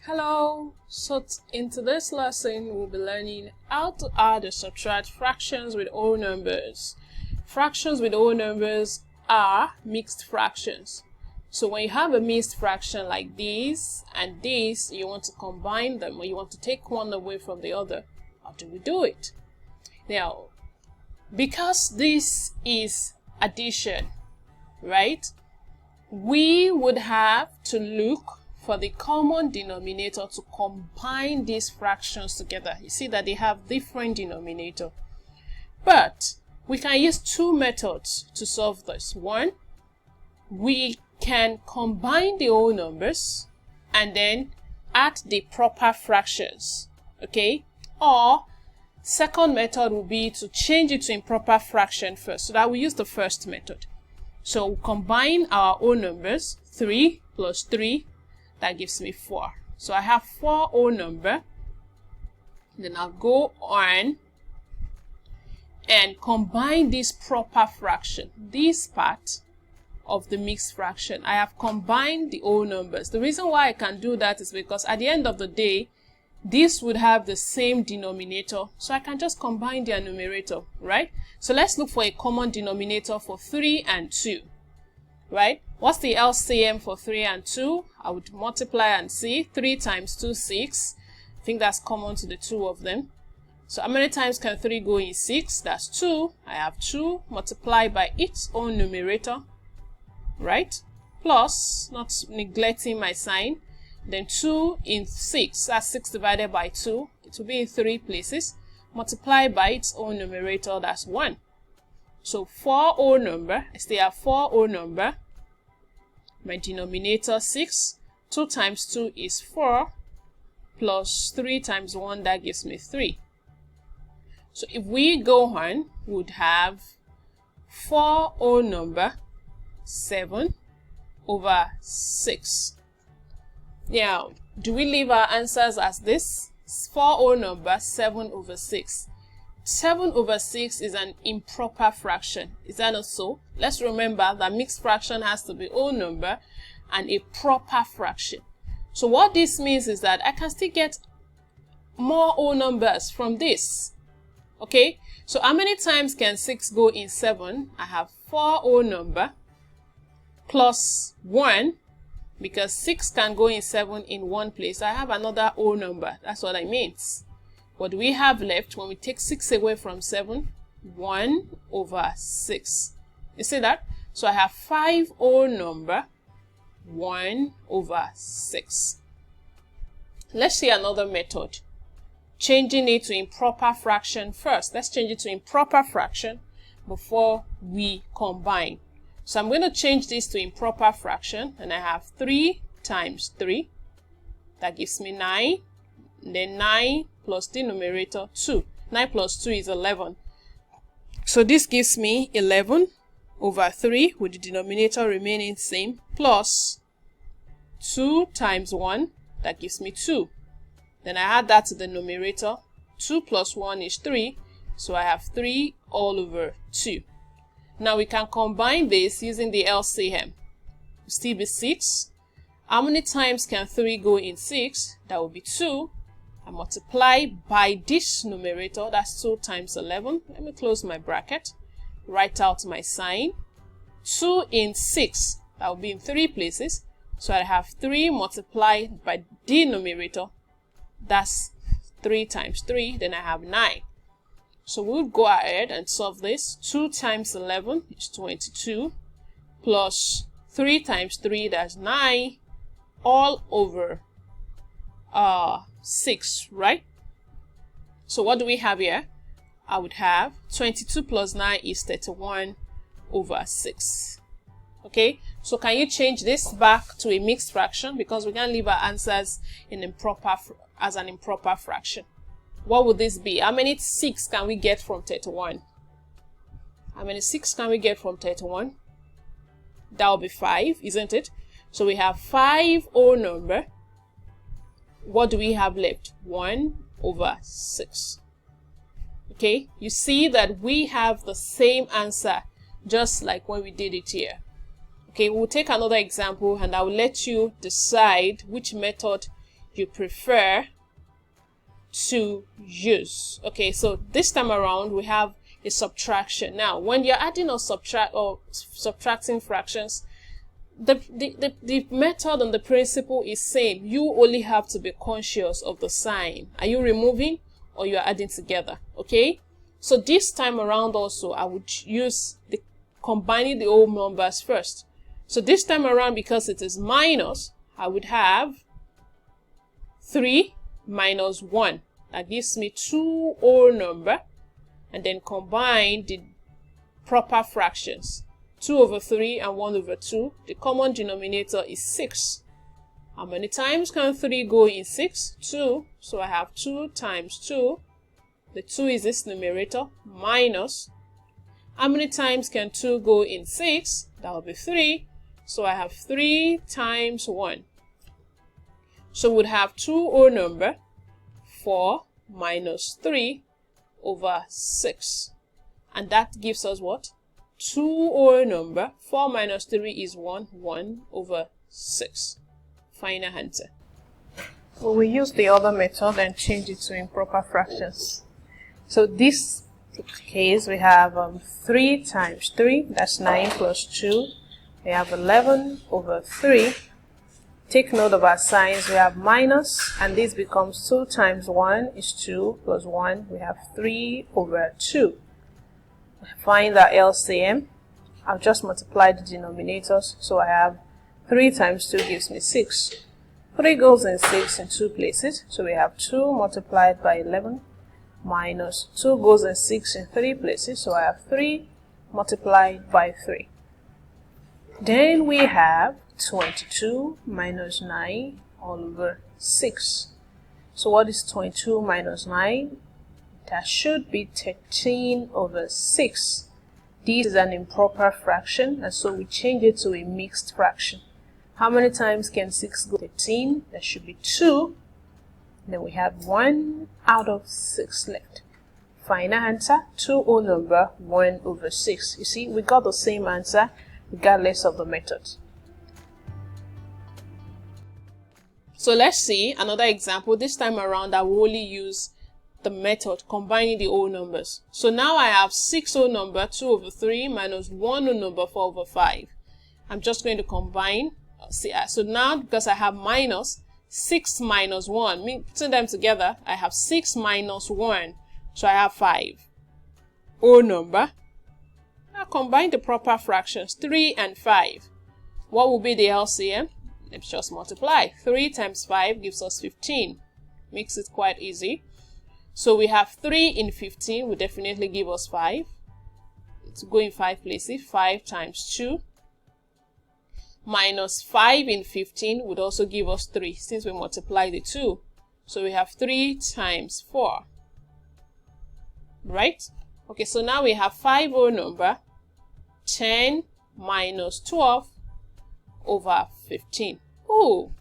Hello, so in today's lesson we'll be learning how to add or subtract fractions with whole numbers. Fractions with whole numbers are mixed fractions. So when you have a mixed fraction like this and this, you want to combine them or you want to take one away from the other. How do we do it? Now, because this is addition, right? We would have to look for the common denominator to combine these fractions together. You see that they have different denominator. But we can use two methods to solve this. One, we can combine the whole numbers and then add the proper fractions, okay? Or second method would be to change it to improper fraction first. So that we use the first method. So we'll combine our whole numbers, 3 plus 3, that gives me 4. So I have 4 whole number. Then I'll go on and combine this proper fraction, this part of the mixed fraction. I have combined the whole numbers. The reason why I can do that is because at the end of the day, this would have the same denominator, so I can just combine their numerator, right? So let's look for a common denominator for 3 and 2, right? What's the LCM for 3 and 2? I would multiply and see. 3 times 2, 6. I think that's common to the two of them. So how many times can 3 go in 6? That's 2. I have 2 multiplied by its own numerator, right? Plus, not neglecting my sign. Then 2 in 6, that's 6 divided by 2. It will be in 3 places. Multiplied by its own numerator, that's 1. So 4 whole number, I still have 4 whole number. My denominator 6. 2 times 2 is 4. Plus 3 times 1, that gives me 3. So if we go on, we would have 4 whole number 7 over 6. Now, do we leave our answers as this? 4 whole number 7 over 6. 7 over 6 is an improper fraction. Is that not so? Let's remember that mixed fraction has to be whole number and a proper fraction. So what this means is that I can still get more whole numbers from this. Okay? So how many times can 6 go in 7? I have 4 whole number plus 1. Because 6 can go in 7 in one place. I have another whole number. That's what it means. What do we have left when we take 6 away from 7? 1 over 6. You see that? So I have 5 whole number, 1 over 6. Let's see another method. Changing it to improper fraction first. Let's change it to improper fraction before we combine. So I'm going to change this to improper fraction, and I have 3 times 3. That gives me 9. And then 9 plus the numerator 2. 9 plus 2 is 11. So this gives me 11 over 3 with the denominator remaining same, plus 2 times 1. That gives me 2. Then I add that to the numerator. 2 plus 1 is 3. So I have 3 all over 2. Now we can combine this using the LCM. Still be 6. How many times can 3 go in 6? That will be 2. I multiply by this numerator. That's 2 times 11. Let me close my bracket. Write out my sign. 2 in 6. That will be in 3 places. So I have 3 multiplied by the numerator. That's 3 times 3. Then I have 9. So we'll go ahead and solve this. 2 times 11 is 22, plus 3 times 3, that's 9, all over 6, right? So what do we have here? I would have 22 plus 9 is 31 over 6. Okay, so can you change this back to a mixed fraction? Because we can't leave our answers in as an improper fraction. What would this be? How many 6 can we get from 31? How many 6 can we get from 31? That will be 5, isn't it? So we have 5 whole number. What do we have left? 1 over 6. Okay, you see that we have the same answer just like when we did it here. Okay, we'll take another example and I will let you decide which method you prefer to use. Okay, so this time around we have a subtraction. Now, when you're adding or subtracting fractions, the method and the principle is same. You only have to be conscious of the sign. Are you removing or you are adding together? Okay, so this time around also I would use the combining the whole numbers first. So this time around, because it is minus, I would have 3 minus 1. That gives me 2 whole number, and then combine the proper fractions. 2 over 3 and 1 over 2. The common denominator is 6. How many times can 3 go in 6? 2. So I have 2 times 2. The 2 is this numerator, minus. How many times can 2 go in 6? That will be 3. So I have 3 times 1. So we'd have 2 whole number, 4 minus 3 over 6. And that gives us what? 2 whole number. 4 minus 3 is 1. 1 over 6. Final answer. Well, we use the other method and change it to improper fractions. So this case we have 3 times 3. That's 9 plus 2. We have 11 over 3. Take note of our signs. We have minus, and this becomes 2 times 1 is 2 plus 1. We have 3 over 2. Find our LCM. I've just multiplied the denominators. So I have 3 times 2 gives me 6. 3 goes in 6 in 2 places. So we have 2 multiplied by 11 minus 2 goes in 6 in 3 places. So I have 3 multiplied by 3. Then we have 22 minus 9 all over 6. So what is 22 minus 9? That should be 13 over 6. This is an improper fraction, and so we change it to a mixed fraction. How many times can 6 go? 13. That should be 2. Then we have 1 out of 6 left. Final answer, 2 whole number, 1 over 6. You see, we got the same answer regardless of the method. So let's see another example. This time around, I will only use the method combining the whole numbers. So now I have 6 whole number, 2 over 3 minus 1 whole number, 4 over 5. I'm just going to combine. See, so now because I have minus, 6 minus 1, putting them together, I have 6 minus 1. So I have 5. Whole number. Now combine the proper fractions, 3 and 5. What will be the LCM? Let's just multiply. 3 times 5 gives us 15. Makes it quite easy. So we have 3 in 15 will definitely give us 5. It's going 5 places. 5 times 2 minus 5 in 15 would also give us 3 since we multiply the 2. So we have 3 times 4. Right? Okay, so now we have 5 whole number, 10 minus 12 over 15. Oh,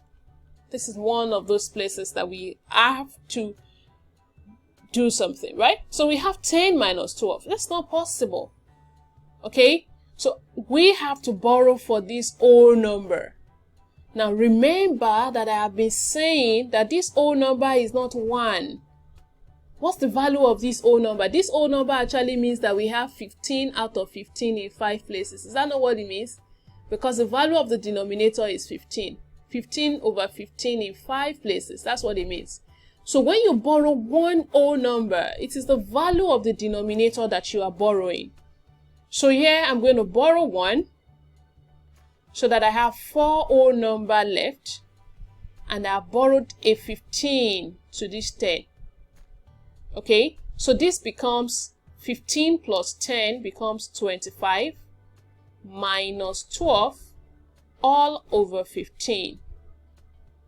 this is one of those places that we have to do something, right? So we have 10 minus 12. That's not possible. Okay, so we have to borrow for this whole number. Now remember that I have been saying that this whole number is not 1. What's the value of this whole number? This whole number actually means that we have 15 out of 15 in 5 places. Is that not what it means? Because the value of the denominator is 15. 15 over 15 in 5 places. That's what it means. So when you borrow one whole number, it is the value of the denominator that you are borrowing. So here I'm going to borrow 1 so that I have 4 whole number left, and I have borrowed a 15 to this 10. Okay, so this becomes 15 plus 10 becomes 25 minus 12 all over 15.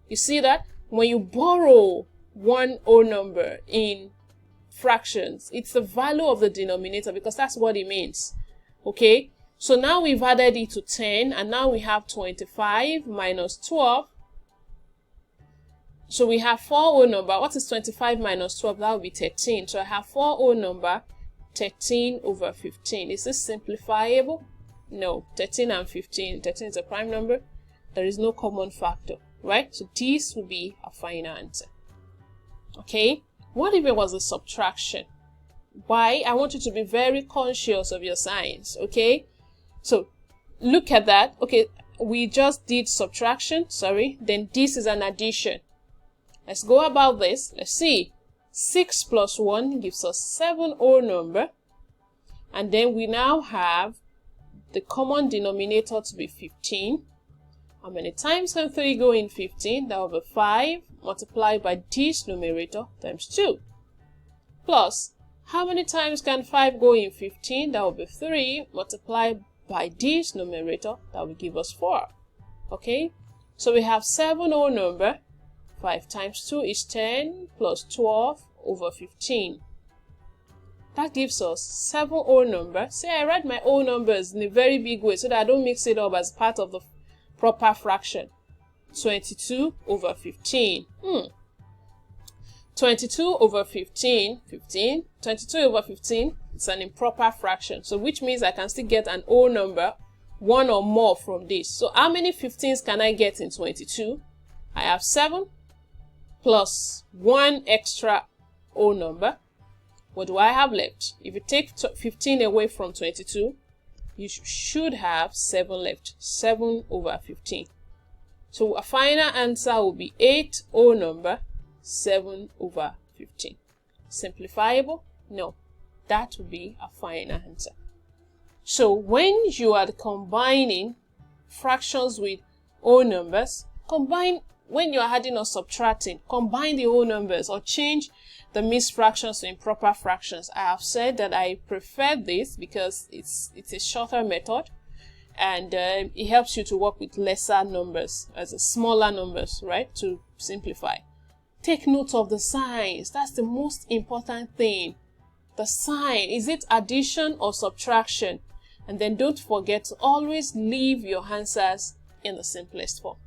You see that? When you borrow one whole number in fractions, it's the value of the denominator because that's what it means. Okay, so now we've added it to 10 and now we have 25 minus 12. So we have 4 whole number. What is 25 minus 12? That would be 13. So I have 4 whole number, 13 over 15. Is this simplifiable? No. 13 and 15. 13 is a prime number. There is no common factor. right? So this will be a final answer. Okay, what if it was a subtraction? Why? I want you to be very conscious of your signs, okay? So look at that. Okay, we just did subtraction, sorry. Then this is an addition. Let's go about this. Let's see. 6 plus 1 gives us 7 whole number. And then we now have the common denominator to be 15. How many times can 3 go in 15? That will be 5 multiplied by this numerator times 2. Plus, how many times can 5 go in 15? That will be 3 multiplied by this numerator. That will give us 4. Okay? So we have 7 whole number. 5 times 2 is 10 plus 12 over 15. That gives us 7 whole numbers. See, I write my whole numbers in a very big way so that I don't mix it up as part of the proper fraction. 22 over 15. 22 over 15, 22 over 15, it's an improper fraction. So which means I can still get an whole number, one or more from this. So how many 15s can I get in 22? I have 7 plus 1 extra whole number. What do I have left? If you take 15 away from 22, you should have 7 left. 7 over 15. So a final answer will be 8 whole number, 7 over 15. Simplifiable? No. That will be a final answer. So when you are combining fractions with whole numbers, when you are adding or subtracting, combine the whole numbers or change the mixed fractions to improper fractions. I have said that I prefer this because it's a shorter method, and it helps you to work with lesser numbers, as smaller numbers, right, to simplify. Take note of the signs. That's the most important thing. The sign, is it addition or subtraction? And then don't forget to always leave your answers in the simplest form.